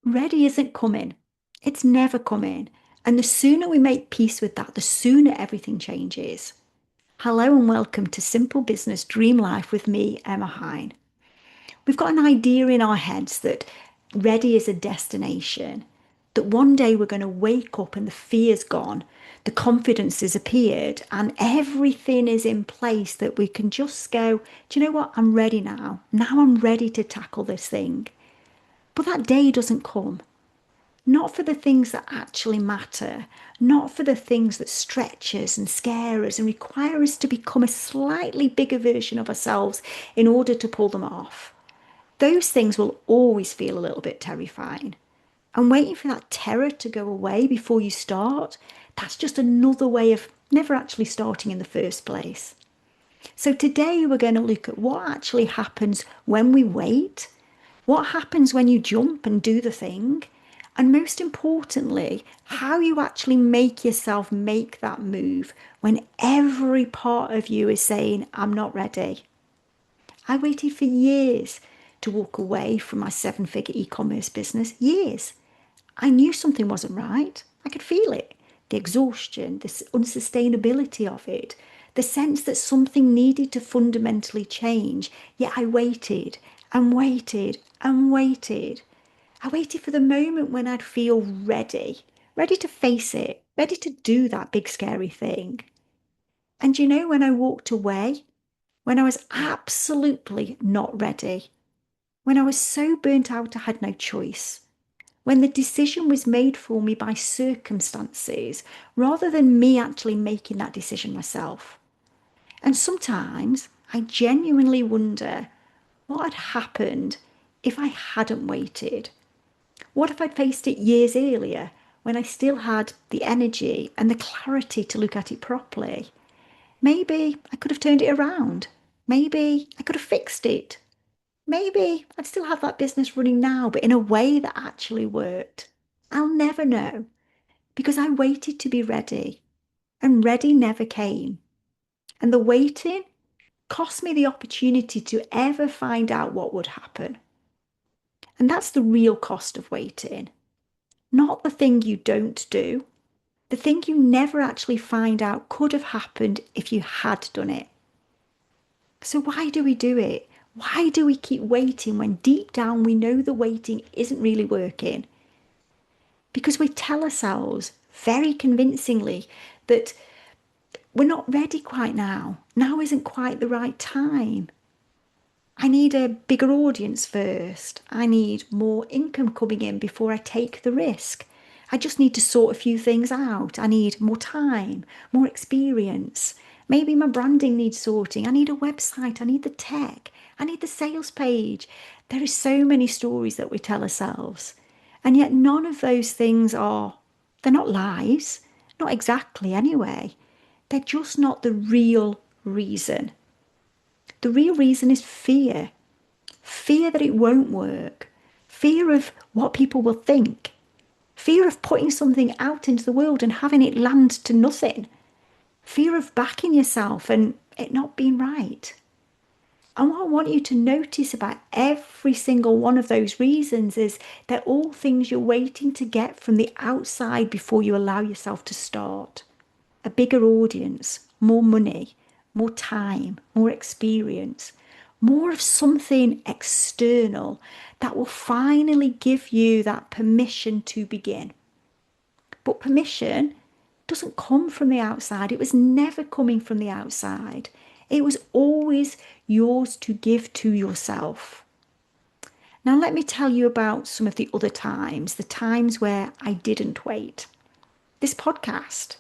Ready isn't coming. It's never coming. And the sooner we make peace with that, the sooner everything changes. Hello and welcome to Simple Business Dream Life with me, Emma Hine. We've got an idea in our heads that ready is a destination, that one day we're going to wake up and the fear's gone, the confidence has appeared, and everything is in place that we can just go, do you know what? I'm ready now. Now I'm ready to tackle this thing. But that day doesn't come. Not for the things that actually matter, not for the things that stretch us and scare us and require us to become a slightly bigger version of ourselves in order to pull them off. Those things will always feel a little bit terrifying. And waiting for that terror to go away before you start, that's just another way of never actually starting in the first place. So today we're going to look at what actually happens when we wait, what happens when you jump and do the thing, and most importantly, how you actually make yourself make that move when every part of you is saying, I'm not ready. I waited for years to walk away from my seven-figure e-commerce business. Years. I knew something wasn't right. I could feel it. The exhaustion, the unsustainability of it, the sense that something needed to fundamentally change. Yet I waited and waited and waited. I waited for the moment when I'd feel ready, ready to face it, ready to do that big scary thing. And you know, when I walked away, when I was absolutely not ready, when I was so burnt out I had no choice, when the decision was made for me by circumstances rather than me actually making that decision myself. And sometimes I genuinely wonder what had happened if I hadn't waited. What if I'd faced it years earlier when I still had the energy and the clarity to look at it properly? Maybe I could have turned it around. Maybe I could have fixed it. Maybe I'd still have that business running now, but in a way that actually worked. I'll never know because I waited to be ready and ready never came. And the waiting cost me the opportunity to ever find out what would happen. And that's the real cost of waiting, not the thing you don't do, the thing you never actually find out could have happened if you had done it. So why do we do it? Why do we keep waiting when deep down we know the waiting isn't really working? Because we tell ourselves very convincingly that we're not ready quite now. Now isn't quite the right time. I need a bigger audience first. I need more income coming in before I take the risk. I just need to sort a few things out. I need more time, more experience. Maybe my branding needs sorting. I need a website. I need the tech. I need the sales page. There are so many stories that we tell ourselves. And yet none of those things they're not lies. Not exactly anyway. They're just not the real reason. The real reason is fear. Fear that it won't work. Fear of what people will think. Fear of putting something out into the world and having it land to nothing. Fear of backing yourself and it not being right. And what I want you to notice about every single one of those reasons is they're all things you're waiting to get from the outside before you allow yourself to start. A bigger audience, more money, more time, more experience, more of something external that will finally give you that permission to begin. But permission doesn't come from the outside. It was never coming from the outside. It was always yours to give to yourself. Now, let me tell you about some of the other times, the times where I didn't wait. This podcast,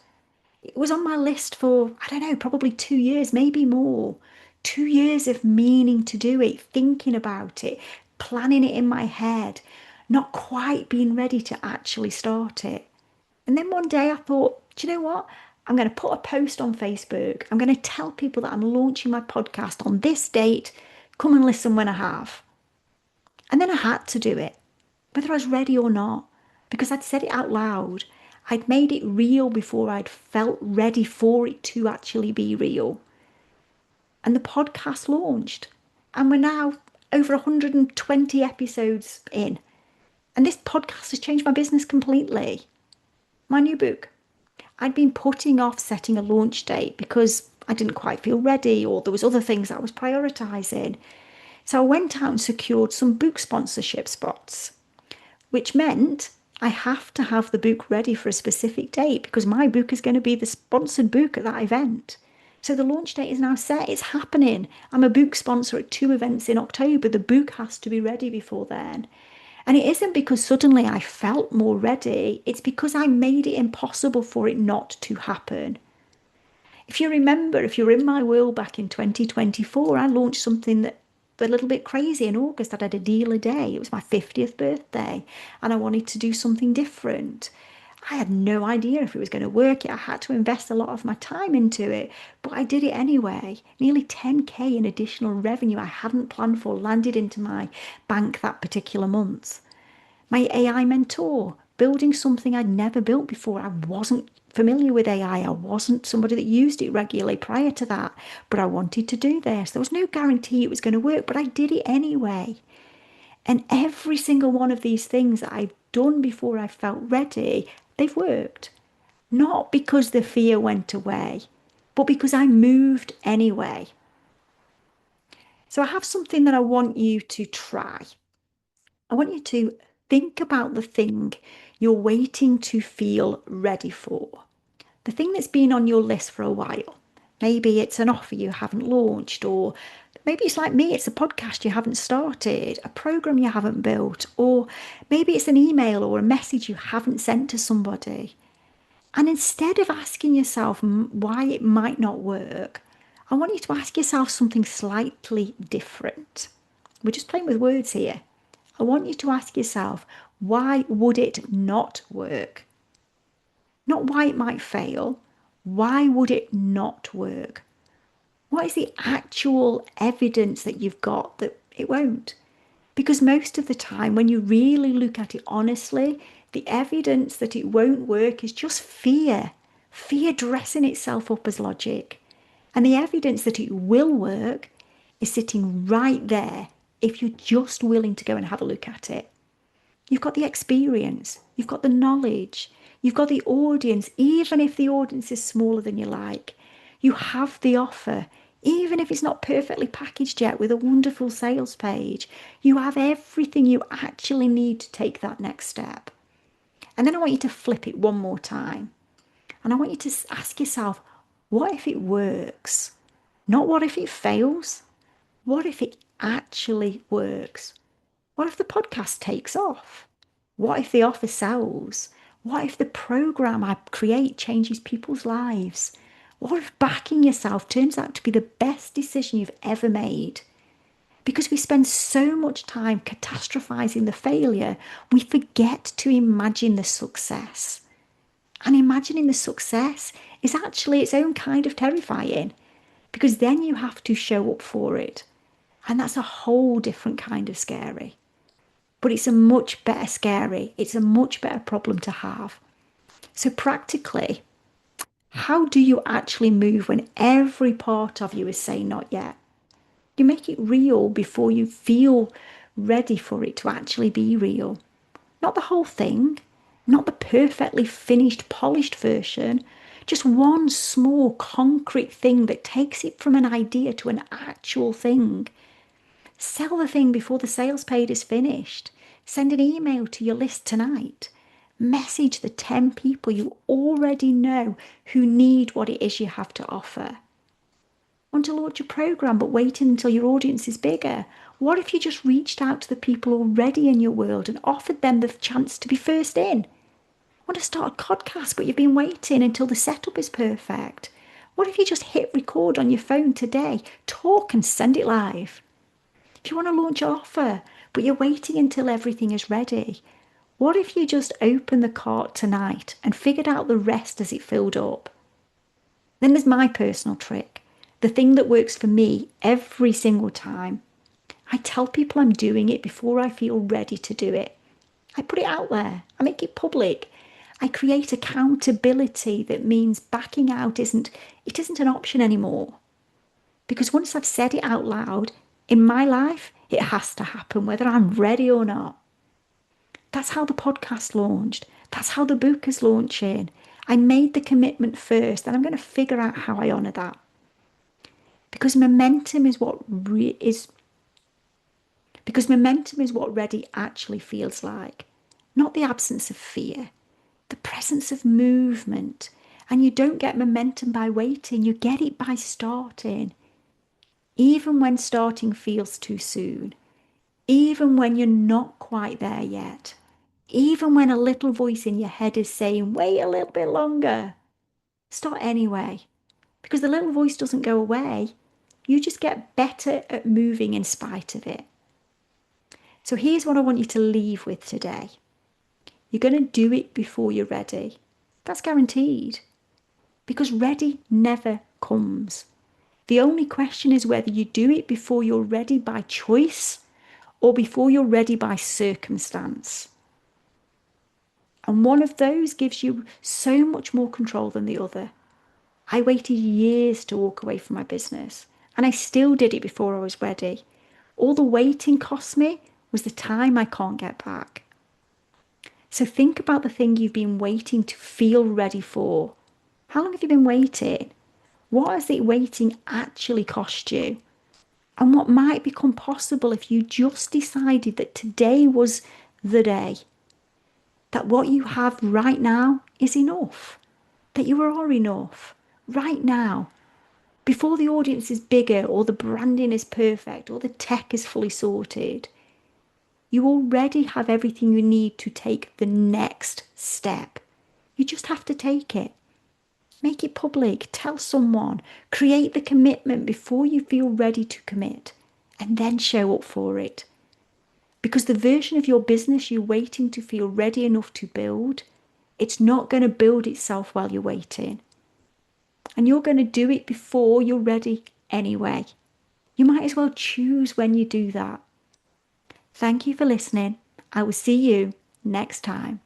it was on my list for, I don't know, probably 2 years, maybe more. 2 years of meaning to do it, thinking about it, planning it in my head, not quite being ready to actually start it. And then one day I thought, do you know what? I'm going to put a post on Facebook. I'm going to tell people that I'm launching my podcast on this date. Come and listen when I have. And then I had to do it, whether I was ready or not, because I'd said it out loud. I'd made it real before I'd felt ready for it to actually be real. And the podcast launched. And we're now over 120 episodes in. And this podcast has changed my business completely. My new book. I'd been putting off setting a launch date because I didn't quite feel ready or there was other things I was prioritizing. So I went out and secured some book sponsorship spots, which meant I have to have the book ready for a specific date because my book is going to be the sponsored book at that event. So the launch date is now set. It's happening. I'm a book sponsor at 2 events in October. The book has to be ready before then. And it isn't because suddenly I felt more ready. It's because I made it impossible for it not to happen. If you remember, if you're in my world back in 2024, I launched something that a little bit crazy in August. I had a deal a day. It was my 50th birthday and I wanted to do something different. I had no idea if it was going to work. I had to invest a lot of my time into it, but I did it anyway. Nearly 10K in additional revenue I hadn't planned for landed into my bank that particular month. My AI mentor, building something I'd never built before. I wasn't familiar with AI. I wasn't somebody that used it regularly prior to that, but I wanted to do this. There was no guarantee it was going to work, but I did it anyway. And every single one of these things that I've done before I felt ready, they've worked. Not because the fear went away, but because I moved anyway. So I have something that I want you to try. I want you to think about the thing you're waiting to feel ready for. The thing that's been on your list for a while. Maybe it's an offer you haven't launched, or maybe it's like me, it's a podcast you haven't started, a program you haven't built, or maybe it's an email or a message you haven't sent to somebody. And instead of asking yourself why it might not work, I want you to ask yourself something slightly different. We're just playing with words here. I want you to ask yourself, why would it not work? Not why it might fail. Why would it not work? What is the actual evidence that you've got that it won't? Because most of the time, when you really look at it honestly, the evidence that it won't work is just fear. Fear dressing itself up as logic. And the evidence that it will work is sitting right there if you're just willing to go and have a look at it. You've got the experience, you've got the knowledge, you've got the audience, even if the audience is smaller than you like. You have the offer, even if it's not perfectly packaged yet with a wonderful sales page. You have everything you actually need to take that next step. And then I want you to flip it one more time. And I want you to ask yourself, what if it works? Not what if it fails? What if it actually works? What if the podcast takes off? What if the offer sells? What if the program I create changes people's lives? What if backing yourself turns out to be the best decision you've ever made? Because we spend so much time catastrophizing the failure, we forget to imagine the success. And imagining the success is actually its own kind of terrifying because then you have to show up for it. And that's a whole different kind of scary. But it's a much better scary. It's a much better problem to have. So practically, how do you actually move when every part of you is saying not yet? You make it real before you feel ready for it to actually be real. Not the whole thing, not the perfectly finished, polished version, just one small concrete thing that takes it from an idea to an actual thing. Sell the thing before the sales page is finished. Send an email to your list tonight. Message the 10 people you already know who need what it is you have to offer. Want to launch a program but waiting until your audience is bigger? What if you just reached out to the people already in your world and offered them the chance to be first in? Want to start a podcast but you've been waiting until the setup is perfect? What if you just hit record on your phone today, talk and send it live? If you want to launch an offer but you're waiting until everything is ready, what if you just opened the cart tonight and figured out the rest as it filled up? Then there's my personal trick, the thing that works for me every single time. I tell people I'm doing it before I feel ready to do it. I put it out there. I make it public. I create accountability that means backing out isn't an option anymore. Because once I've said it out loud, in my life, it has to happen whether I'm ready or not. That's how the podcast launched. That's how the book is launching. I made the commitment first, and I'm going to figure out how I honor that. Because momentum is what ready actually feels like. Not the absence of fear, the presence of movement. And you don't get momentum by waiting, you get it by starting. Even when starting feels too soon, even when you're not quite there yet, even when a little voice in your head is saying, wait a little bit longer, start anyway. Because the little voice doesn't go away. You just get better at moving in spite of it. So here's what I want you to leave with today. You're going to do it before you're ready. That's guaranteed. Because ready never comes. The only question is whether you do it before you're ready by choice or before you're ready by circumstance. And one of those gives you so much more control than the other. I waited years to walk away from my business, and I still did it before I was ready. All the waiting cost me was the time I can't get back. So think about the thing you've been waiting to feel ready for. How long have you been waiting? What has the waiting actually cost you? And what might become possible if you just decided that today was the day? That what you have right now is enough. That you are enough right now. Before the audience is bigger or the branding is perfect or the tech is fully sorted, you already have everything you need to take the next step. You just have to take it. Make it public, tell someone, create the commitment before you feel ready to commit, and then show up for it. Because the version of your business you're waiting to feel ready enough to build, it's not going to build itself while you're waiting. And you're going to do it before you're ready anyway. You might as well choose when you do that. Thank you for listening. I will see you next time.